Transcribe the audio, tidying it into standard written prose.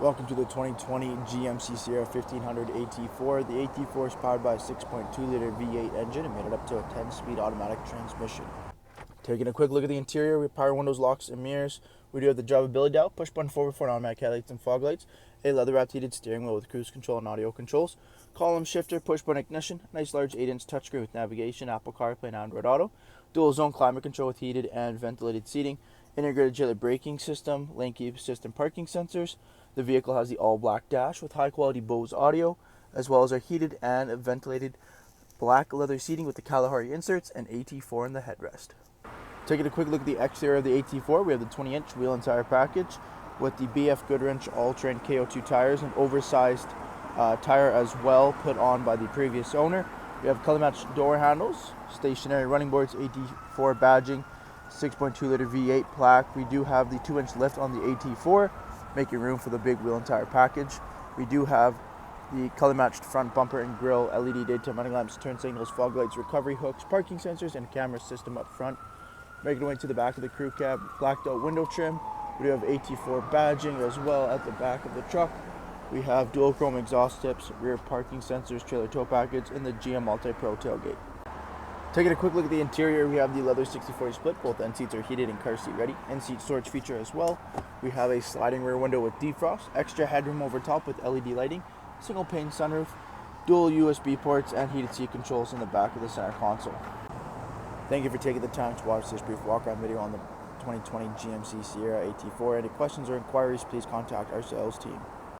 Welcome to the 2020 GMC Sierra 1500 AT4. The AT4 is powered by a 6.2-liter V8 engine and made it up to a 10-speed automatic transmission. Taking a quick look at the interior, we have power windows, locks, and mirrors. We do have the drivability dial, push button forward for automatic headlights and fog lights, a leather-wrapped heated steering wheel with cruise control and audio controls, column shifter, push button ignition, nice large 8-inch touchscreen with navigation, Apple CarPlay, and Android Auto, dual zone climate control with heated and ventilated seating, integrated jailer braking system, lane keep assist parking sensors. The vehicle has the all-black dash with high-quality Bose audio, as well as our heated and ventilated black leather seating with the Kalahari inserts and AT4 in the headrest. Taking a quick look at the exterior of the AT4, we have the 20-inch wheel and tire package with the BF Goodwrench all-terrain KO2 tires, an oversized tire as well put on by the previous owner. We have color-matched door handles, stationary running boards, AT4 badging, 6.2-liter V8 plaque. We do have the 2-inch lift on the AT4, making room for the big wheel and tire package. We do have the color-matched front bumper and grille, LED daytime running lamps, turn signals, fog lights, recovery hooks, parking sensors, and camera system up front. Making our way to the back of the crew cab, blacked out window trim. We do have AT4 badging as well at the back of the truck. We have dual chrome exhaust tips, rear parking sensors, trailer tow package, and the GM MultiPro tailgate. Taking a quick look at the interior, we have the leather 60/40 split. Both end seats are heated and car seat ready. End seat storage feature as well. We have a sliding rear window with defrost, extra headroom over top with LED lighting, single pane sunroof, dual USB ports, and heated seat controls in the back of the center console. Thank you for taking the time to watch this brief walk-around video on the 2020 GMC Sierra AT4. Any questions or inquiries, please contact our sales team.